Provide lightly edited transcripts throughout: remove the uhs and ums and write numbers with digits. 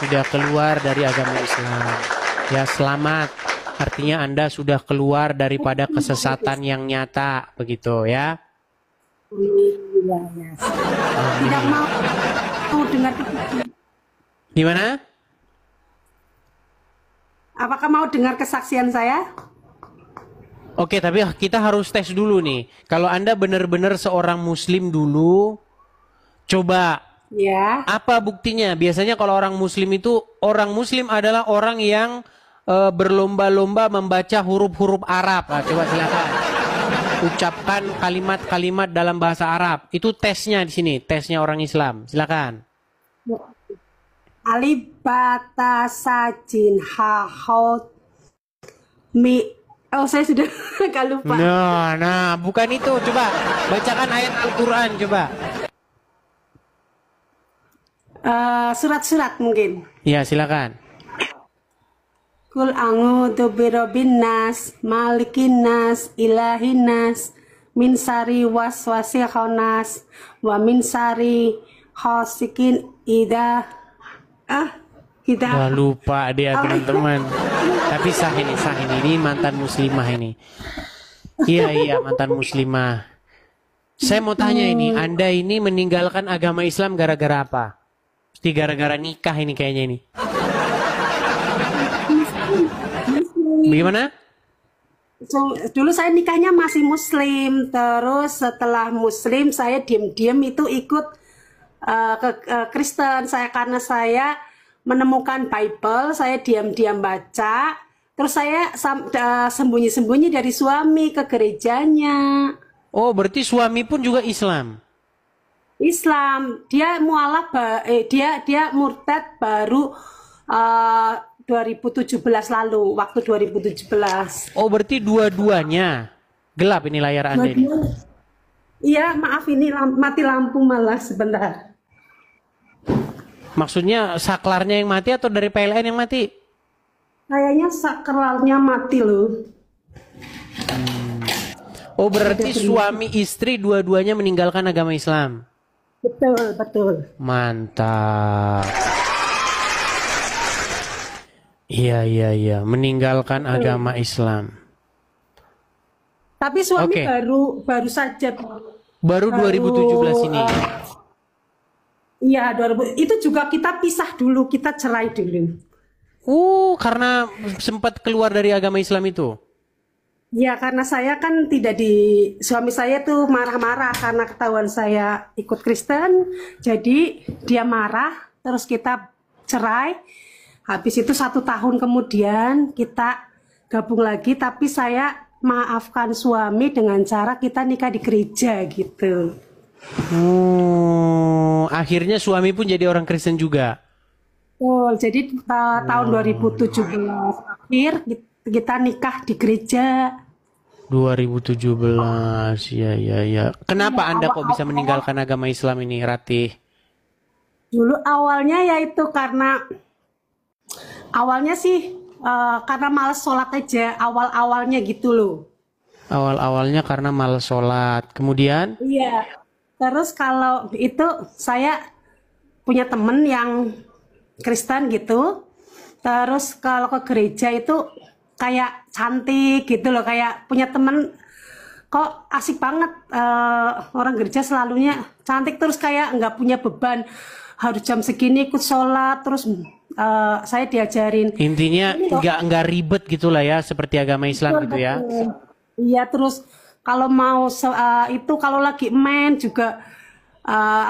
sudah keluar dari agama Islam. Ya, selamat. Artinya Anda sudah keluar daripada kesesatan yang nyata, begitu ya. Iya, ya. Tidak mau dengar. Gimana? Apakah mau dengar kesaksian saya? Oke, tapi kita harus tes dulu nih. Kalau Anda benar-benar seorang muslim dulu, coba Ya. apa buktinya? Biasanya kalau orang muslim itu, orang muslim adalah orang yang berlomba-lomba membaca huruf-huruf Arab. Nah, coba silakan. Ucapkan kalimat-kalimat dalam bahasa Arab. Itu tesnya di sini, tesnya orang Islam. Silakan. Alif bata sajin ha haut mi. Oh, saya sudah agak lupa. Nah, bukan itu. Coba bacakan ayat Al-Quran, coba. Surat-surat mungkin. Ya, silakan. Kul a'udzu birabbin nas, malikin nas, ilahin nas, min sari waswasil khannas, wa min sari hasikin ida. Kita Wah, lupa dia teman-teman. Tapi sah ini. Ini mantan muslimah ini. Iya, mantan muslimah. Saya mau tanya ini, Anda ini meninggalkan agama Islam gara-gara apa? Pasti gara-gara nikah ini kayaknya ini. Bagaimana? Dulu saya nikahnya masih muslim, terus setelah muslim saya diam-diam itu ikut ke Kristen. Karena saya menemukan Bible, saya diam-diam baca, terus saya sembunyi-sembunyi dari suami ke gerejanya. Oh, berarti suami pun juga Islam? Islam, dia mualaf, dia murtad baru 2017 lalu, waktu 2017. Oh, berarti dua-duanya gelap ini layar Anda ini. Iya, maaf ini mati lampu malah sebentar. Maksudnya saklarnya yang mati atau dari PLN yang mati? Kayaknya sakralnya mati loh. Oh, berarti suami istri dua-duanya meninggalkan agama Islam? Betul. Mantap. Iya. Meninggalkan agama Islam. Tapi suami baru saja. Baru 2017 ini. Iya, 2000. Itu juga kita pisah dulu, kita cerai dulu. Karena sempat keluar dari agama Islam itu. Ya, karena saya kan suami saya tuh marah-marah karena ketahuan saya ikut Kristen. Jadi dia marah, terus kita cerai. Habis itu 1 tahun kemudian kita gabung lagi, tapi saya maafkan suami dengan cara kita nikah di gereja gitu. Akhirnya suami pun jadi orang Kristen juga. Jadi tahun 2017 akhir kita nikah di gereja. 2017, ya. Kenapa Anda kok bisa meninggalkan agama Islam ini, Ratih? Dulu awalnya yaitu karena karena malas sholat aja, awal-awalnya gitu loh. Awal-awalnya karena malas sholat, kemudian? Iya, terus kalau itu saya punya temen yang Kristen gitu, terus kalau ke gereja itu kayak cantik gitu loh, kayak punya temen kok asik banget, orang gereja selalunya cantik, terus kayak nggak punya beban harus jam segini ikut sholat, terus saya diajarin. Intinya nggak ribet gitulah ya, seperti agama Islam gitu ya. Iya, terus kalau mau itu kalau lagi main juga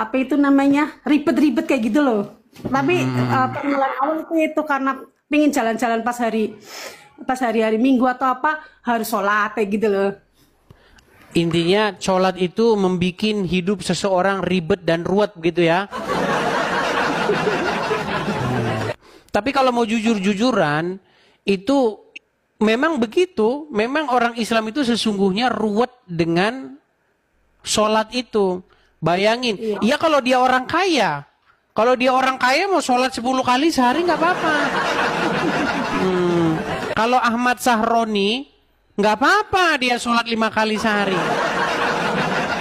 apa itu namanya ribet-ribet kayak gitu loh. Tapi pengenalan awal itu karena pengen jalan-jalan pas hari-hari Minggu atau apa harus sholat kayak gitu loh. Intinya sholat itu membikin hidup seseorang ribet dan ruwet gitu ya. Tapi kalau mau jujur-jujuran, itu memang begitu. Memang orang Islam itu sesungguhnya ruwet dengan sholat itu. Bayangin, ya kalau dia orang kaya. Kalau dia orang kaya mau sholat 10 kali sehari nggak apa-apa. Kalau Ahmad Sahroni, nggak apa-apa dia sholat 5 kali sehari.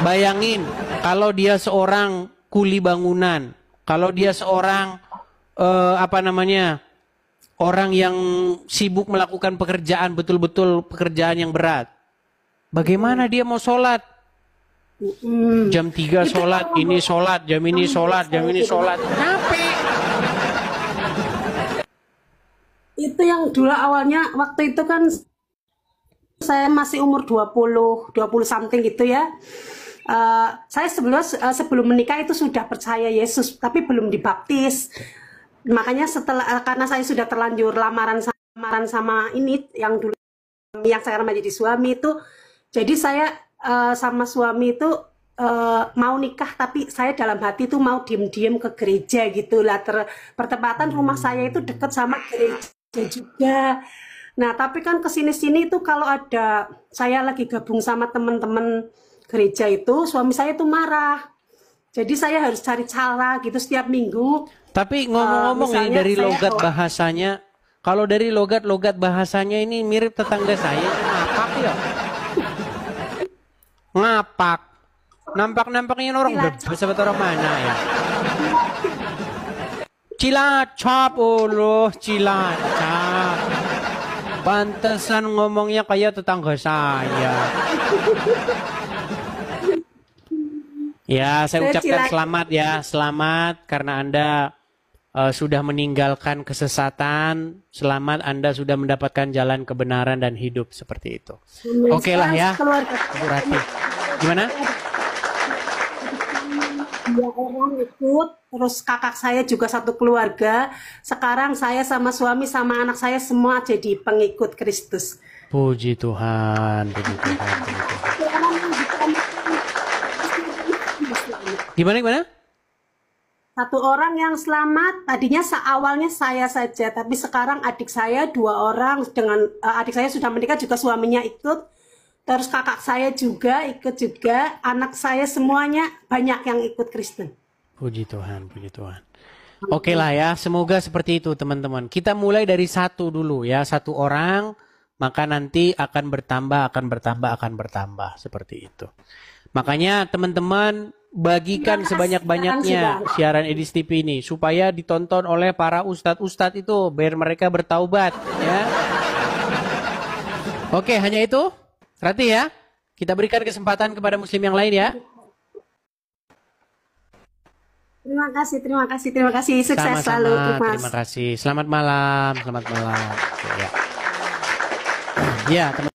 Bayangin, kalau dia seorang kuli bangunan, kalau dia seorang apa namanya, orang yang sibuk melakukan pekerjaan, betul-betul pekerjaan yang berat. Bagaimana dia mau sholat? Jam 3 sholat, ini sholat, jam ini sholat, jam ini sholat. Capek. Itu yang dulu awalnya waktu itu kan saya masih umur 20 something gitu ya. Saya sebelum menikah itu sudah percaya Yesus, tapi belum dibaptis. Makanya karena saya sudah terlanjur lamaran sama ini yang dulu yang sekarang menjadi suami itu, jadi saya sama suami itu mau nikah, tapi saya dalam hati itu mau diem-diem ke gereja gitu lah. Pertempatan rumah saya itu dekat sama gereja juga. Nah, tapi kan kesini-sini itu kalau ada saya lagi gabung sama teman-teman gereja itu, suami saya itu marah. Jadi saya harus cari cara gitu setiap minggu. Tapi ngomong-ngomong ini dari logat bahasanya, kalau dari logat bahasanya ini mirip tetangga saya, ngapak ya. Ngapak. Nampak-nampaknya orang bahasa orang mana ya? Cilacap, Allah, Cilacap. Pantesan ngomongnya kayak tetangga saya. Ya, saya ucapkan selamat ya. Selamat karena Anda sudah meninggalkan kesesatan. Selamat Anda sudah mendapatkan jalan kebenaran dan hidup seperti itu. Oke lah ya. Bu Rati. Gimana? 2 orang ikut, terus kakak saya juga satu keluarga. Sekarang saya sama suami sama anak saya semua jadi pengikut Kristus. Puji Tuhan, puji Tuhan, puji Tuhan. Gimana? Satu orang yang selamat, tadinya awalnya saya saja, tapi sekarang adik saya 2 orang, dengan adik saya sudah menikah juga suaminya ikut, terus kakak saya juga ikut juga, anak saya semuanya banyak yang ikut Kristen. Puji Tuhan, puji Tuhan. Oke lah ya, semoga seperti itu teman-teman. Kita mulai dari satu dulu ya, 1 orang, maka nanti akan bertambah seperti itu. Makanya teman-teman bagikan sebanyak-banyaknya siaran Edis TV ini supaya ditonton oleh para ustadz-ustadz itu biar mereka bertaubat ya. Oke, hanya itu. Rati ya. Kita berikan kesempatan kepada muslim yang lain ya. Terima kasih. Sukses selalu. Terima kasih. Selamat malam. Ya, teman.